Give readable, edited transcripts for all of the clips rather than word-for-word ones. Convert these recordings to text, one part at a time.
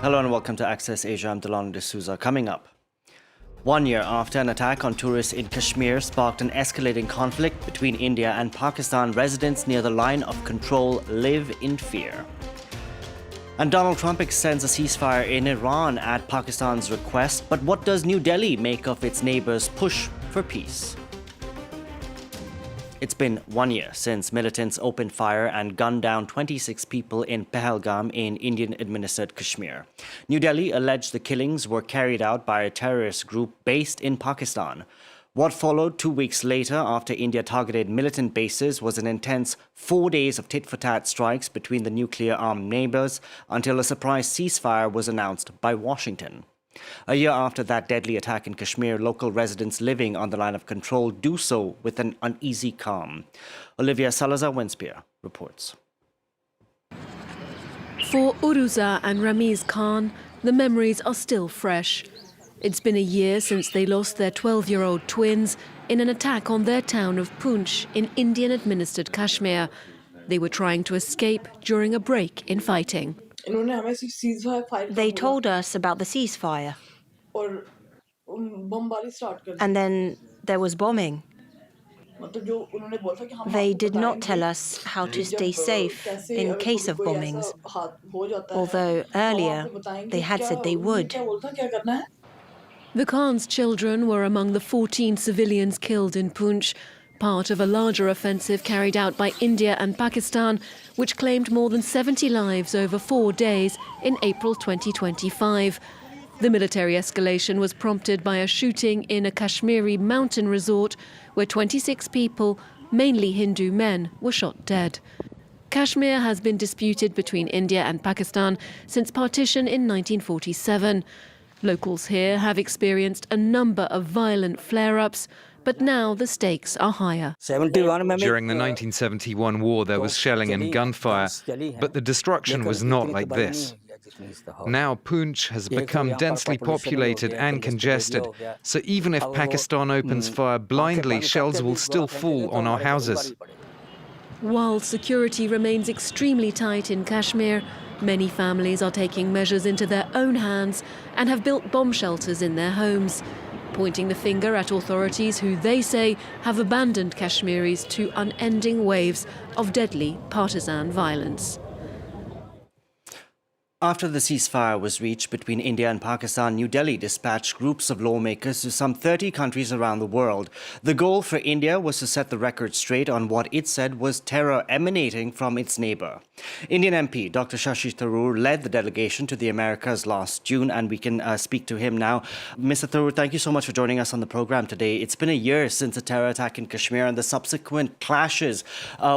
Hello and welcome to Access Asia. I'm Delano D'Souza. Coming up, 1 year after an attack on tourists in Kashmir sparked an escalating conflict between India and Pakistan, residents near the line of control live in fear. And Donald Trump extends a ceasefire in Iran at Pakistan's request. But what does New Delhi make of its neighbors' push for peace? It's been 1 year since militants opened fire and gunned down 26 people in Pahalgam in Indian-administered Kashmir. New Delhi alleged the killings were carried out by a terrorist group based in Pakistan. What followed 2 weeks later after India targeted militant bases was an intense 4 days of tit-for-tat strikes between the nuclear-armed neighbors until a surprise ceasefire was announced by Washington. A year after that deadly attack in Kashmir, local residents living on the line of control do so with an uneasy calm. Olivia Salazar-Winspear reports. For Uruza and Ramiz Khan, the memories are still fresh. It's been a year since they lost their 12-year-old twins in an attack on their town of Poonch in Indian-administered Kashmir. They were trying to escape during a break in fighting. They told us about the ceasefire. And then there was bombing. They did not tell us how to stay safe in case of bombings, although earlier they had said they would. The Khan's children were among the 14 civilians killed in Poonch, part of a larger offensive carried out by India and Pakistan, which claimed more than 70 lives over 4 days in April 2025. The military escalation was prompted by a shooting in a Kashmiri mountain resort where 26 people, mainly Hindu men, were shot dead. Kashmir has been disputed between India and Pakistan since partition in 1947. Locals here have experienced a number of violent flare-ups, but now the stakes are higher. During the 1971 war, there was shelling and gunfire, but the destruction was not like this. Now Poonch has become densely populated and congested, so even if Pakistan opens fire blindly, shells will still fall on our houses. While security remains extremely tight in Kashmir, many families are taking measures into their own hands and have built bomb shelters in their homes, pointing the finger at authorities who they say have abandoned Kashmiris to unending waves of deadly partisan violence. After the ceasefire was reached between India and Pakistan, New Delhi dispatched groups of lawmakers to some 30 countries around the world. The goal for India was to set the record straight on what it said was terror emanating from its neighbor. Indian MP Dr. Shashi Tharoor led the delegation to the Americas last June, and we can speak to him now. Mr. Tharoor, thank you so much for joining us on the program today. It's been a year since the terror attack in Kashmir and the subsequent clashes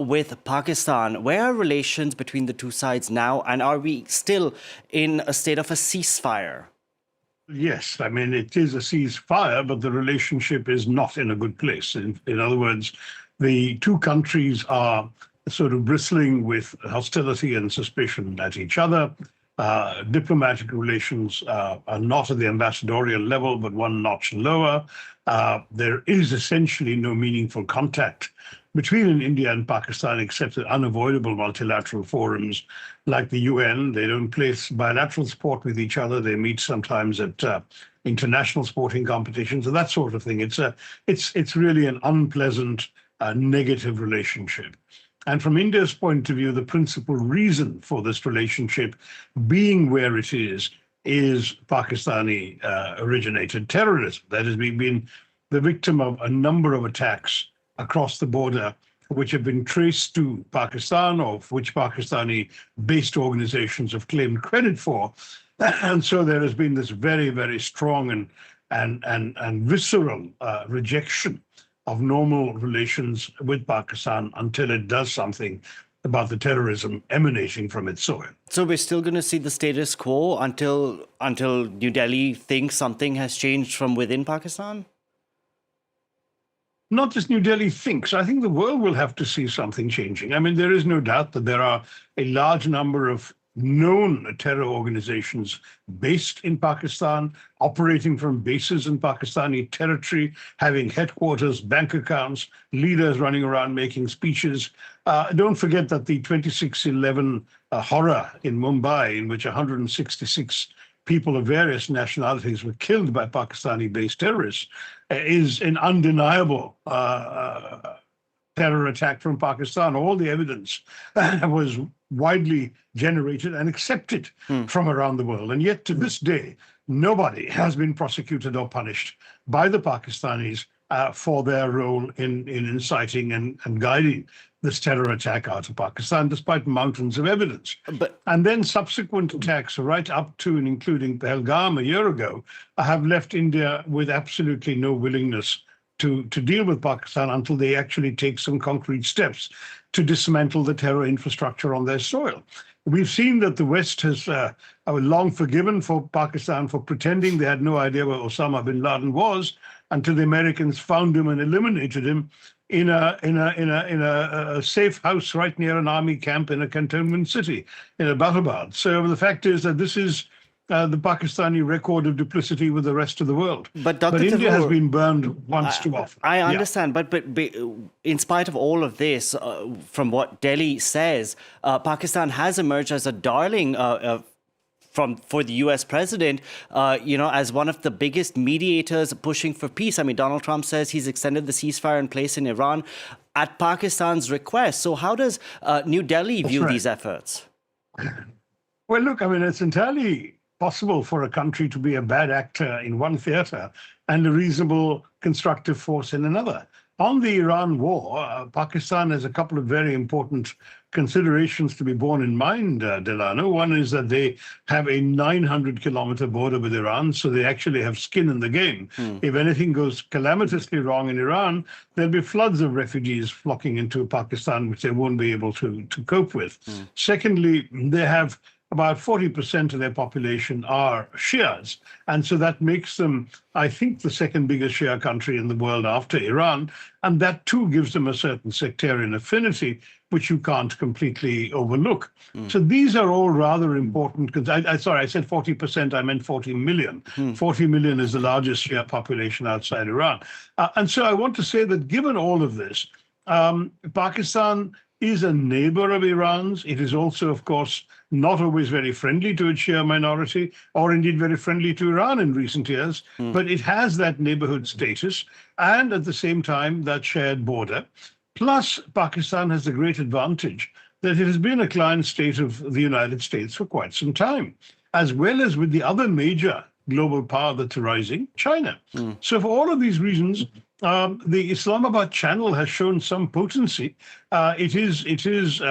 with Pakistan. Where are relations between the two sides now, and are we still in a state of a ceasefire? Yes, I mean, it is a ceasefire, but the relationship is not in a good place. In other words, the two countries are sort of bristling with hostility and suspicion at each other. Diplomatic relations are not at the ambassadorial level, but one notch lower. There is essentially no meaningful contact between India and Pakistan, except at unavoidable multilateral forums like the UN. They don't play bilateral sport with each other. They meet sometimes at international sporting competitions and that sort of thing. It's really an unpleasant, negative relationship. And from India's point of view, the principal reason for this relationship being where it is Pakistani originated terrorism. That is, we've been the victim of a number of attacks across the border, which have been traced to Pakistan, of which Pakistani-based organizations have claimed credit for. And so there has been this very, very strong and visceral rejection of normal relations with Pakistan until it does something about the terrorism emanating from its soil. So we're still going to see the status quo until New Delhi thinks something has changed from within Pakistan? Not just New Delhi thinks. I think the world will have to see something changing. I mean, there is no doubt that there are a large number of known terror organizations based in Pakistan, operating from bases in Pakistani territory, having headquarters, bank accounts, leaders running around making speeches. Don't forget that the 26/11 horror in Mumbai, in which 166 people of various nationalities were killed by Pakistani-based terrorists, is an undeniable terror attack from Pakistan. All the evidence was widely generated and accepted from around the world. And yet to this day, nobody has been prosecuted or punished by the Pakistanis for their role in inciting and guiding this terror attack out of Pakistan, despite mountains of evidence. And then subsequent attacks right up to and including Pahalgam a year ago have left India with absolutely no willingness to deal with Pakistan until they actually take some concrete steps to dismantle the terror infrastructure on their soil. We've seen that the West has long forgiven for Pakistan for pretending they had no idea where Osama bin Laden was until the Americans found him and eliminated him in a safe house right near an army camp in a cantonment city in Abbottabad. So the fact is that this is the Pakistani record of duplicity with the rest of the world. But India has been burned once too often. I understand, but in spite of all of this, from what Delhi says, Pakistan has emerged as a darling for the U.S. president, as one of the biggest mediators pushing for peace. I mean, Donald Trump says he's extended the ceasefire in place in Iran at Pakistan's request. So how does New Delhi view these efforts? Well, look, I mean, it's entirely possible for a country to be a bad actor in one theater and a reasonable constructive force in another. On the Iran war, Pakistan has a couple of very important considerations to be borne in mind, Delano. One is that they have a 900-kilometer border with Iran, so they actually have skin in the game. If anything goes calamitously wrong in Iran, there'll be floods of refugees flocking into Pakistan, which they won't be able to cope with. Secondly, they have about 40% of their population are Shias. And so that makes them, I think, the second biggest Shia country in the world after Iran. And that too gives them a certain sectarian affinity, which you can't completely overlook. So these are all rather important. Sorry, I said 40%, I meant 40 million. 40 million is the largest Shia population outside Iran. And so I want to say that given all of this, Pakistan is a neighbor of Iran's. It is also, of course, not always very friendly to its Shia minority, or indeed very friendly to Iran in recent years, but it has that neighborhood status and at the same time that shared border. Plus, Pakistan has the great advantage that it has been a client state of the United States for quite some time, as well as with the other major global power that's rising, China. So for all of these reasons, the Islamabad channel has shown some potency. It is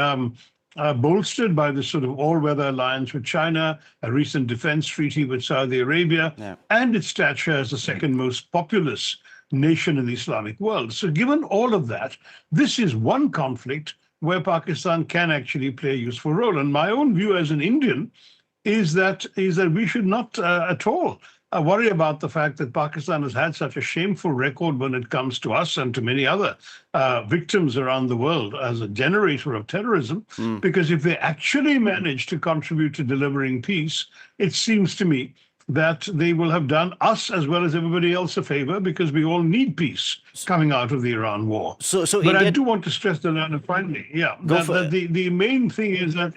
bolstered by this sort of all-weather alliance with China, a recent defense treaty with Saudi Arabia, and its stature as the second most populous nation in the Islamic world. So given all of that, this is one conflict where Pakistan can actually play a useful role. And my own view as an Indian is that we should not at all worry about the fact that Pakistan has had such a shameful record when it comes to us and to many other victims around the world as a generator of terrorism. Because if they actually manage to contribute to delivering peace, it seems to me that they will have done us as well as everybody else a favor, because we all need peace coming out of the Iran war. But I do want to stress that finally, that the main thing is that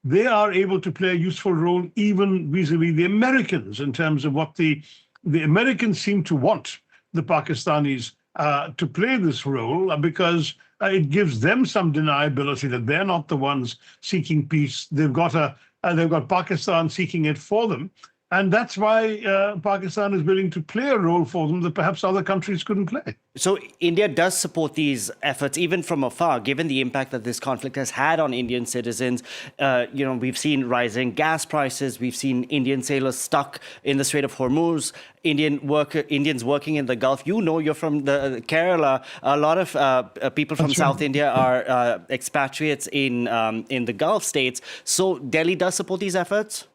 they are able to play a useful role even vis-a-vis the Americans in terms of what the Americans seem to want the Pakistanis to play this role, because it gives them some deniability that they're not the ones seeking peace. They've got Pakistan seeking it for them. And that's why Pakistan is willing to play a role for them that perhaps other countries couldn't play. So India does support these efforts, even from afar, given the impact that this conflict has had on Indian citizens. We've seen rising gas prices. We've seen Indian sailors stuck in the Strait of Hormuz. Indians working in the Gulf. You're from the Kerala. A lot of people from South India are expatriates in the Gulf states. So Delhi does support these efforts?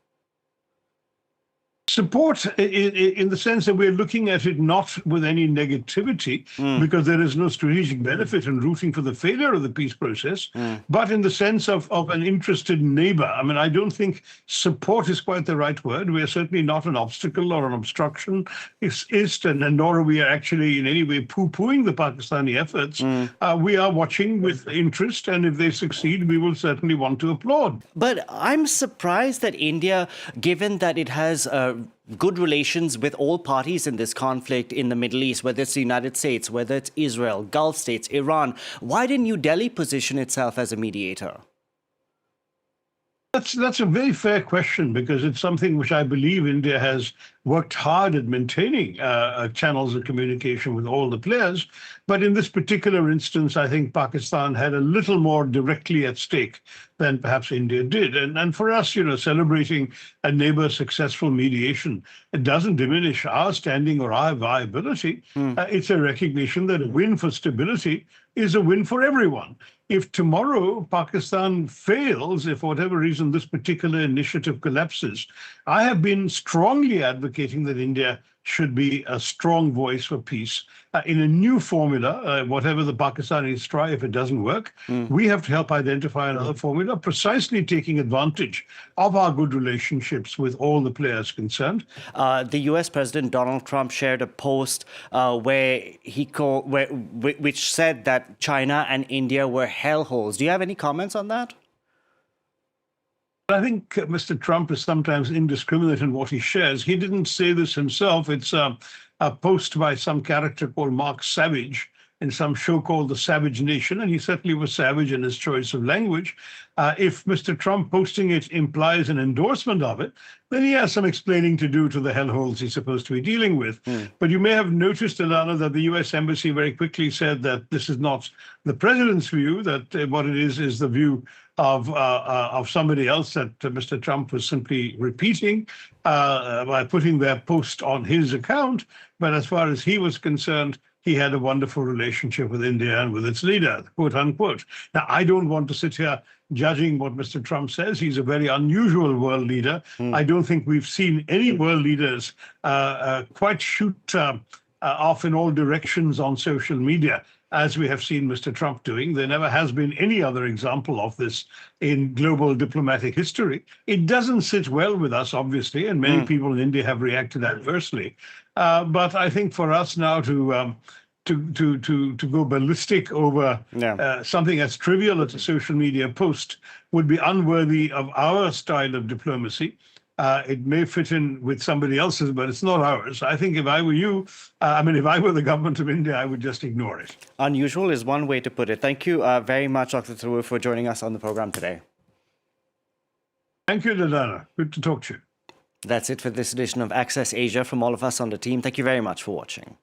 Support in the sense that we're looking at it not with any negativity, because there is no strategic benefit in rooting for the failure of the peace process, but in the sense of an interested neighbor. I mean, I don't think support is quite the right word. We are certainly not an obstacle or an obstruction, and nor are we actually in any way poo-pooing the Pakistani efforts. We are watching with interest, and if they succeed, we will certainly want to applaud. But I'm surprised that India, given that it has good relations with all parties in this conflict in the Middle East, whether it's the United States, whether it's Israel, Gulf states, Iran, why didn't New Delhi position itself as a mediator? That's a very fair question, because it's something which I believe India has worked hard at maintaining channels of communication with all the players. But in this particular instance, I think Pakistan had a little more directly at stake than perhaps India did. And for us, celebrating a neighbor's successful mediation, it doesn't diminish our standing or our viability. It's a recognition that a win for stability is a win for everyone. If tomorrow Pakistan fails, if for whatever reason this particular initiative collapses, I have been strongly advocating that India should be a strong voice for peace in a new formula. Whatever the Pakistanis try, if it doesn't work, we have to help identify another formula, precisely taking advantage of our good relationships with all the players concerned. The U.S. President Donald Trump shared a post which said that China and India were hellholes. Do you have any comments on that? I think Mr. Trump is sometimes indiscriminate in what he shares. He didn't say this himself. It's a post by some character called Mark Savage in some show called The Savage Nation, and he certainly was savage in his choice of language. If Mr. Trump posting it implies an endorsement of it, then he has some explaining to do to the hellholes he's supposed to be dealing with. But you may have noticed, Alana, that the U.S. Embassy very quickly said that this is not the president's view, that what it is the view of somebody else that Mr. Trump was simply repeating by putting their post on his account. But as far as he was concerned, he had a wonderful relationship with India and with its leader, quote unquote. Now, I don't want to sit here judging what Mr. Trump says. He's a very unusual world leader. I don't think we've seen any world leaders quite shoot off in all directions on social media, as we have seen Mr. Trump doing. There never has been any other example of this in global diplomatic history. It doesn't sit well with us, obviously, and many people in India have reacted adversely. But I think for us now to go ballistic over something as trivial as a social media post would be unworthy of our style of diplomacy. It may fit in with somebody else's, but it's not ours. I think if I were you, if I were the government of India, I would just ignore it. Unusual is one way to put it. Thank you very much, Dr. Tharoor, for joining us on the program today. Thank you, Dadana. Good to talk to you. That's it for this edition of Access Asia from all of us on the team. Thank you very much for watching.